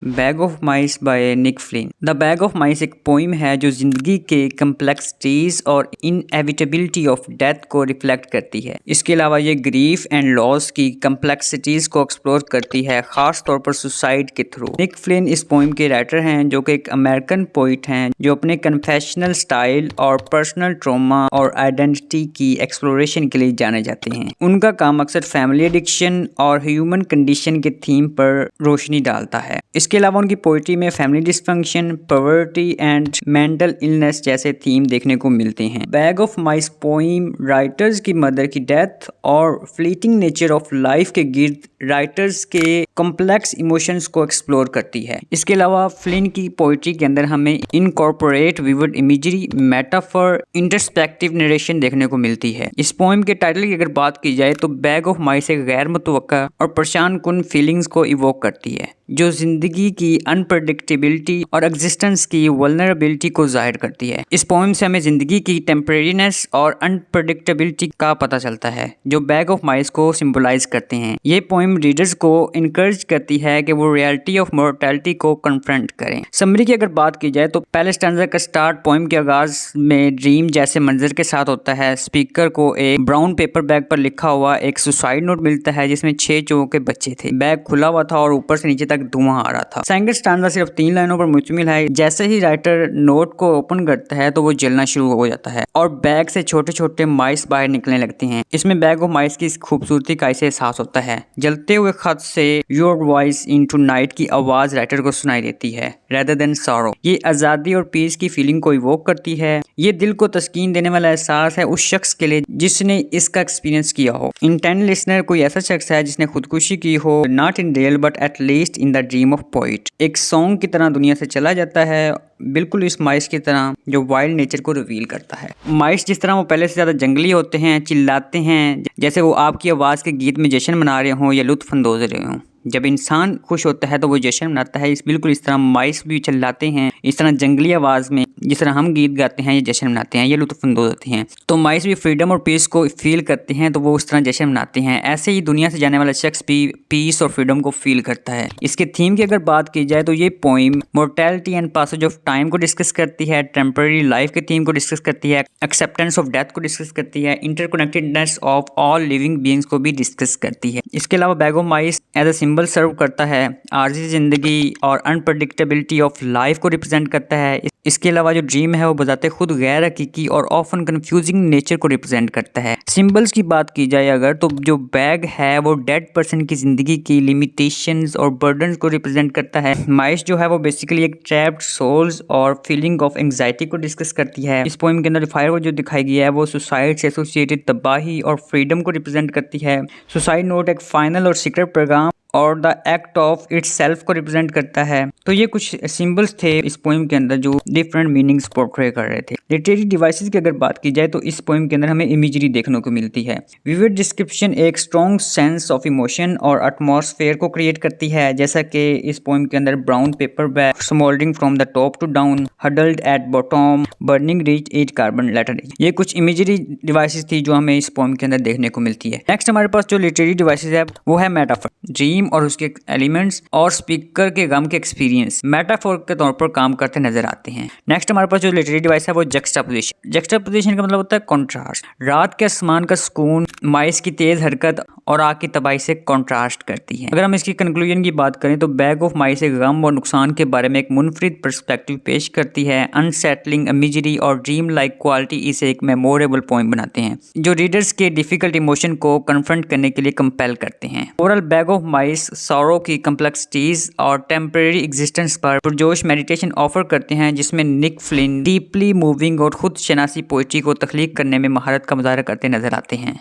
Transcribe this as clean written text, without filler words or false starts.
Bag of mice by Nick Flynn. The bag of mice एक poem है जो जिंदगी के कम्प्लेक्सिटीज और इनएविटेबिलिटी ऑफ डेथ को रिफ्लेक्ट करती है। इसके अलावा ये ग्रीफ एंड लॉस की कम्प्लेक्सिटीज को एक्सप्लोर करती है, खास तौर पर सुसाइड के थ्रू। निक फ्लिन इस पोइम के राइटर हैं जो कि एक अमेरिकन पोइट हैं जो अपने कन्फेशनल स्टाइल और पर्सनल ट्रॉमा और आइडेंटिटी की एक्सप्लोरेशन के लिए जाने जाते हैं। उनका काम अक्सर फैमिली एडिक्शन और ह्यूमन कंडीशन के थीम पर रोशनी डालता है। इसके अलावा उनकी पोइट्री में family dysfunction, poverty and mental illness जैसे थीम देखने को मिलते हैं। Bag of mice poem writers की मदर की डेथ और फ्लीटिंग नेचर ऑफ लाइफ के गिर्द राइटर्स के कॉम्प्लेक्स इमोशंस को एक्सप्लोर करती है। इसके अलावा फ्लिन की पोइट्री के अंदर हमें incorporate vivid imagery, metaphor, introspective narration देखने को मिलती है। इस पोइम के टाइटल की अगर बात की जाए तो बैग ऑफ माइस एक गैर मुतवक्का और परेशान कुन फीलिंग्स को इवोक करती है जो जिंदगी की अनप्रडिक्टेबिलिटी और एग्जिस्टेंस की वल्नरेबिलिटी को जाहिर करती है। इस पोइम से हमें जिंदगी की टेम्परेरीनेस और अनप्रडिक्टेबिलिटी का पता चलता है जो बैग ऑफ माइस को सिंबलाइज करते हैं। ये पोइम रीडर्स को इनकरेज करती है कि वो रियलिटी ऑफ मोर्टेलिटी को कन्फ्रंट करें। समरी की अगर बात की जाए तो पहले स्टैंजा का स्टार्ट पोइम के आगाज में ड्रीम जैसे मंजर के साथ होता है। स्पीकर को एक ब्राउन पेपर बैग पर लिखा हुआ एक सुसाइड नोट मिलता है जिसमें 6 चौकों के बच्चे थे। बैग खुला हुआ था और ऊपर से नीचे तक धुआं आ रहा था। सेकंड स्टैंजा सिर्फ 3 लाइनों पर मुश्तमिल है। जैसे ही राइटर नोट को ओपन करता है तो वो जलना शुरू हो जाता है और बैग से छोटे छोटे माइस बाहर निकलने लगते हैं। इसमें बैग ऑफ माइस की खूबसूरती का इसे एहसास होता है। जलते हुए खत से योर वॉइस इनटू नाइट की आवाज राइटर को सुनाई देती है रेदर देन सॉरो। ये आजादी और पीस की फीलिंग को इवोक करती है। ये दिल को तस्कीन देने वाला एहसास है उस शख्स के लिए जिसने इसका एक्सपीरियंस किया हो। इंटेंट लिसनर कोई ऐसा शख्स है जिसने खुदकुशी की हो, not in real but at least in the dream of poet. एक सॉन्ग की तरह दुनिया से चला जाता है, बिल्कुल इस माइस की तरह जो वाइल्ड नेचर को रिवील करता है। माइस जिस तरह वो पहले से ज्यादा जंगली होते हैं, चिल्लाते हैं जैसे वो आपकी आवाज के गीत में जश्न मना रहे हों या लुत्फ अंदोज रहे हों। जब इंसान खुश होता है तो वो जश्न मनाता है। बिल्कुल इस तरह माइस भी चिल्लाते हैं, इस तरह जंगली आवाज में जिस तरह हम गीत गाते हैं, ये जश्न मनाते हैं, ये लुत्फअंदोज होते हैं। तो माइस भी फ्रीडम और पीस को फील करते हैं तो वो उस तरह जश्न मनाते हैं। ऐसे ही दुनिया से जाने वाला शख्स भी पीस और फ्रीडम को फील करता है। इसके थीम की अगर बात की जाए तो ये poem mortality and passage of time को डिस्कस करती है, टेम्पररी लाइफ के थीम को डिस्कस करती है, एक्सेप्टेंस ऑफ डेथ को डिस्कस करती है, interconnectedness of all living beings को भी डिस्कस करती है। इसके अलावा bag of mice as a symbol serve करता है, आर्जी जिंदगी और अनप्रडिक्टेबिलिटी ऑफ लाइफ को रिप्रेजेंट करता है। इसके अलावा जो ड्रीम है वो बजाते खुद गैर हकीकी और ऑफन कंफ्यूजिंग नेचर को रिप्रेजेंट करता है। सिंबल्स की बात की जाए अगर तो जो बैग है वो डेड पर्सन की जिंदगी की लिमिटेशंस और बर्डन्स को रिप्रेजेंट करता है। माइस जो है वो बेसिकली एक ट्रैप्ड सोल्स और फीलिंग ऑफ एंग्जाइटी को डिस्कस करती है। इस पोइम के अंदर फायर जो दिखाई गया है वो सुसाइड से एसोसिएटेड तबाही और फ्रीडम को रिप्रेजेंट करती है। सुसाइड नोट एक फाइनल और सीक्रेट पैगाम और the act of its self को रिप्रेजेंट करता है। तो ये कुछ सिंबल्स थे इस पोइम के अंदर जो डिफरेंट मीनिंग्स पोर्ट्रे कर रहे थे। लिटरेरी डिवाइसेस की अगर बात की जाए तो इस पोइम के अंदर हमें इमेजरी देखने को मिलती है। विविड डिस्क्रिप्शन एक स्ट्रॉन्ग सेंस ऑफ इमोशन और एटमॉस्फेयर को क्रिएट करती है, जैसा कि इस पोइम के अंदर brown paper bag smouldering from the top to down, huddled at bottom, burning rich at carbon letter. ये कुछ इमेजरी डिवाइसेस थी जो हमें इस पोइम के अंदर देखने को मिलती है। नेक्स्ट हमारे पास जो लिटरेरी डिवाइसेस है वो है मेटाफर, ड्रीम और उसके एलिमेंट्स और स्पीकर के गम के एक्सपीरियंस मेटाफोर के तौर पर काम करते नजर आते हैं। नेक्स्ट हमारे पास जो लिटरेरी डिवाइस है वो जक्सटापोजिशन। जक्सटापोजिशन का मतलब होता है कॉन्ट्रास्ट। रात के आसमान का सुकून माइस की तेज हरकत और आग की तबाही से कॉन्ट्रास्ट करती है। अगर हम इसकी कंक्लूजन की बात करें तो बैग ऑफ माइस एक गम और नुकसान के बारे में एक मुनफरिद पर्सपेक्टिव पेश करती है। अनसेटलिंग इमेजरी और ड्रीम लाइक क्वालिटी इसे एक मेमोरेबल पॉइंट बनाते हैं जो रीडर्स के डिफिकल्ट इमोशन को कन्फ्रंट करने के लिए कंपेल करते हैं। Overall bag of mice sorrow की कम्प्लेक्सिटीज और टेम्परेरी एग्जिस्टेंस पर पुरजोश मेडिटेशन ऑफर करते हैं जिसमें निक फ्लिन डीपली मूविंग और खुद शनासी पोइट्री को तख्लीक करने में महारत का मुजाहरा करते नजर आते हैं।